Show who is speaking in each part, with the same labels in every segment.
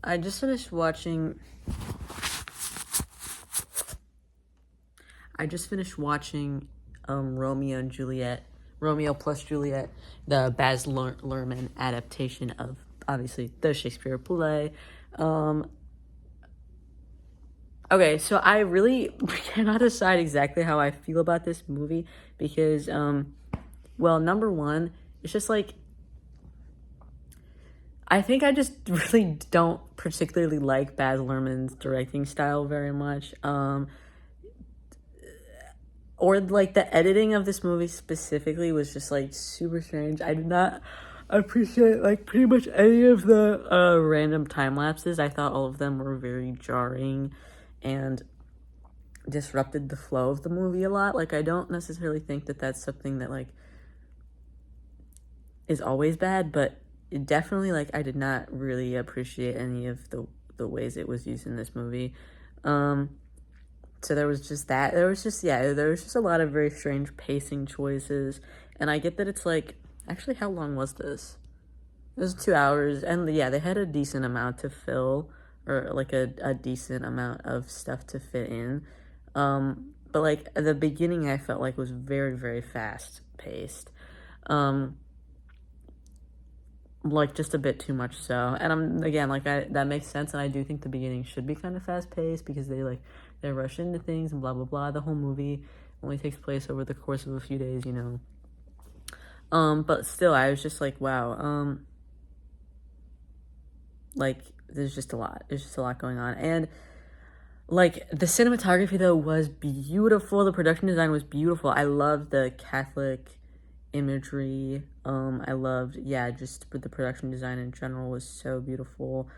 Speaker 1: I just finished watching. Romeo and Juliet, Romeo plus Juliet, the Baz Luhrmann adaptation of obviously the Shakespeare play. Okay, so I really cannot decide exactly how I feel about this movie because, well, number one, it's just like I think I just really don't particularly like Baz Luhrmann's directing style very much. Or like the editing of this movie specifically was just like super strange. I did not appreciate like pretty much any of the random time lapses. I thought all of them were very jarring and disrupted the flow of the movie a lot. Like I don't necessarily think that that's something that like is always bad, but it definitely like I did not really appreciate any of the ways it was used in this movie. So there was just that. There was just a lot of very strange pacing choices. And I get that it's like, actually, how long was this? It was 2 hours. And yeah, they had a decent amount to fill, or like a decent amount of stuff to fit in. But like at the beginning, I felt like was very, very fast paced. Like just a bit too much so. And I'm again like that makes sense, and I do think the beginning should be kind of fast paced because they rush into things and blah blah blah. The whole movie only takes place over the course of a few days, you know. But still I was just like, wow, like there's just a lot. There's just a lot going on. And like the cinematography though was beautiful. The production design was beautiful. I loved the Catholic imagery. I loved, just the production design in general was so beautiful.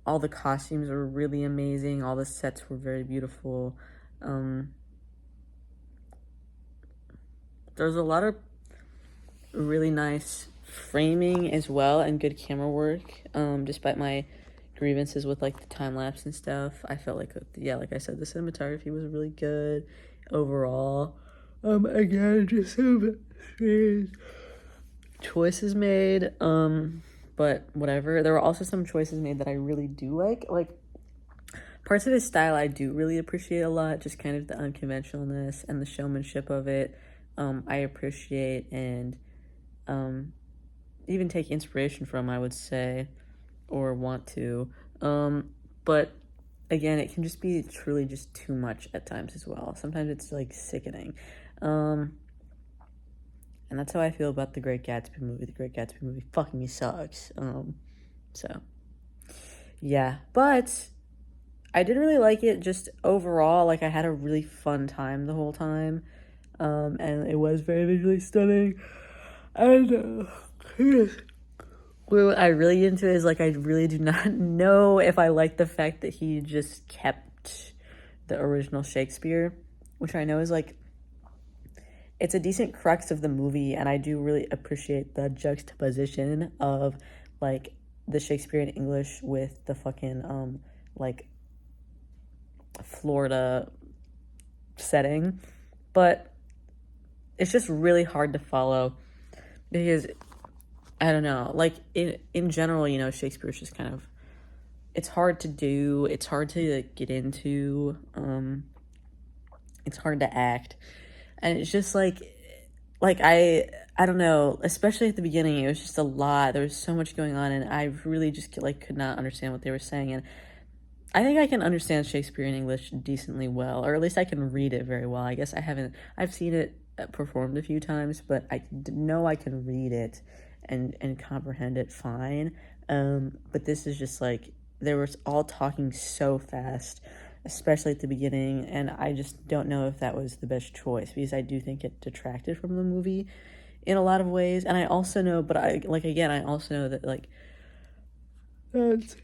Speaker 1: All the costumes were really amazing. All the sets were very beautiful. There's a lot of really nice framing as well and good camera work. Despite my grievances with like the time lapse and stuff, I felt like like I said, the cinematography was really good overall. Again, just some strange choices made. But whatever. There were also some choices made that I really do like. Like parts of his style I do really appreciate a lot. Just kind of the unconventionalness and the showmanship of it. I appreciate and even take inspiration from, I would say, or want to. But again, it can just be truly just too much at times as well. Sometimes it's like sickening. And that's how I feel about The Great Gatsby movie. The Great Gatsby movie fucking sucks. So yeah, but I did really like it just overall. Like I had a really fun time the whole time. And it was very visually stunning. And what I really into is like I really do not know if I like the fact that he just kept the original Shakespeare, which I know is like it's a decent crux of the movie, and I do really appreciate the juxtaposition of like the Shakespeare in English with the fucking like Florida setting. But it's just really hard to follow because I don't know, like in general, you know, Shakespeare's just kind of, it's hard to do, it's hard to like, get into, it's hard to act, and it's just like I don't know, especially at the beginning, it was just a lot, there was so much going on, and I really just like could not understand what they were saying. And I think I can understand Shakespeare in English decently well, or at least I can read it very well. I guess I've seen it performed a few times, but I know I can read it and comprehend it fine. But this is just like, they were all talking so fast, especially at the beginning, and I just don't know if that was the best choice, because I do think it detracted from the movie in a lot of ways. And I also know, I also know that like that's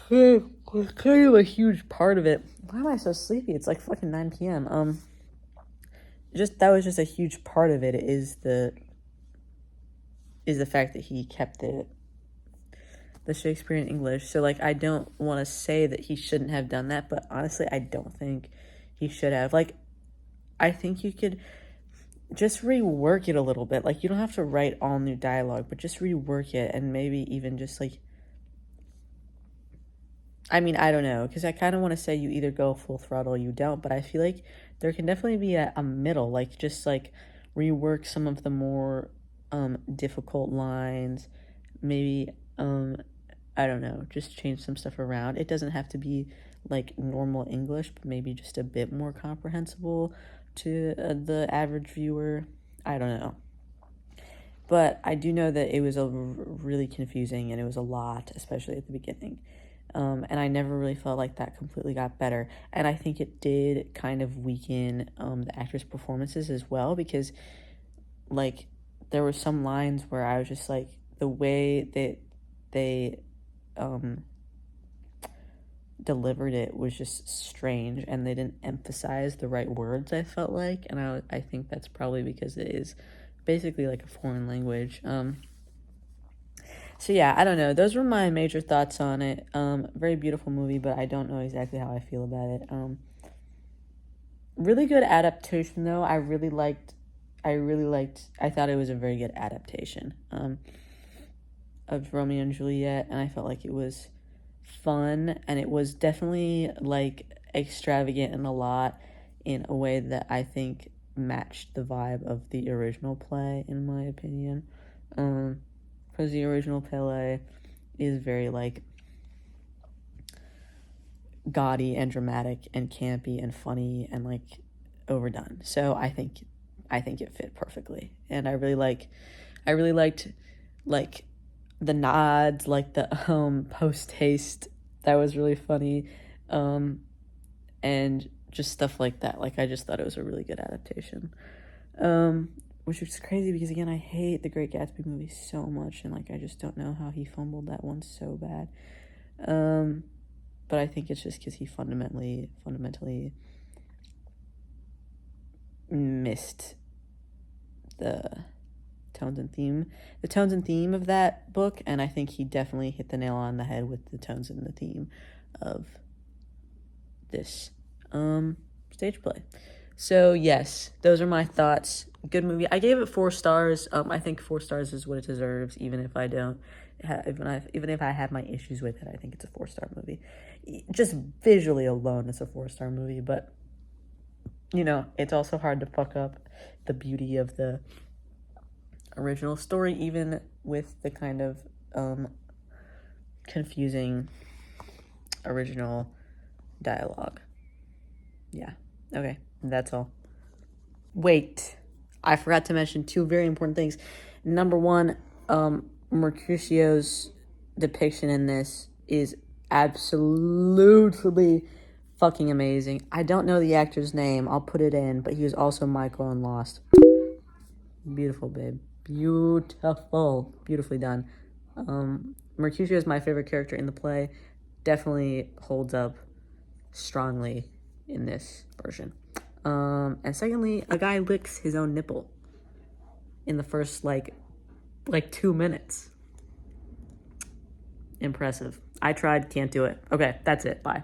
Speaker 1: kind of a huge part of it. Why am I so sleepy? It's like fucking 9 p.m. That was just a huge part of it is the fact that he kept the Shakespeare in English. So like I don't want to say that he shouldn't have done that, but honestly I don't think he should have. Like I think you could, just rework it a little bit. Like, you don't have to write all new dialogue, but just rework it, and maybe even just like, I mean, I don't know, because I kind of want to say you either go full throttle or you don't, but I feel like there can definitely be a middle, like just like rework some of the more difficult lines, maybe I don't know, just change some stuff around. It doesn't have to be like normal English, but maybe just a bit more comprehensible to the average viewer. I don't know. But I do know that it was really confusing, and it was a lot, especially at the beginning. And I never really felt like that completely got better. And I think it did kind of weaken the actors' performances as well, because like there were some lines where I was just like, the way that they delivered it was just strange, and they didn't emphasize the right words, I felt like. And I think that's probably because it is basically like a foreign language. So yeah, I don't know. Those were my major thoughts on it. Very beautiful movie, but I don't know exactly how I feel about it. Really good adaptation though. I thought it was a very good adaptation of Romeo and Juliet, and I felt like it was fun, and it was definitely like extravagant and a lot in a way that I think matched the vibe of the original play, in my opinion. Because the original play is very like gaudy and dramatic and campy and funny and like overdone. So I think it fit perfectly, and I really liked like the nods, like the post haste. That was really funny, and just stuff like that. Like, I just thought it was a really good adaptation. Which is crazy because, again, I hate The Great Gatsby movie so much, and like I just don't know how he fumbled that one so bad. But I think it's just because he fundamentally missed the tones and theme of that book, and I think he definitely hit the nail on the head with the tones and the theme of this stage play. So yes, those are my thoughts. Good movie. I gave it 4 stars. I think 4 stars is what it deserves, even if I don't even if I have my issues with it. I think it's a 4-star movie. Just visually alone, it's a 4-star movie, but you know, it's also hard to fuck up the beauty of the original story, even with the kind of confusing original dialogue. Yeah. Okay, that's all. Wait, I forgot to mention 2 very important things. Number 1, Mercutio's depiction in this is absolutely fucking amazing. I don't know the actor's name. I'll put it in, but he was also Michael in Lost. Beautiful, babe. Beautiful. Beautifully done. Mercutio is my favorite character in the play. Definitely holds up strongly in this version. And secondly, a guy licks his own nipple in the first like 2 minutes. Impressive. I tried, can't do it. Okay, that's it. Bye.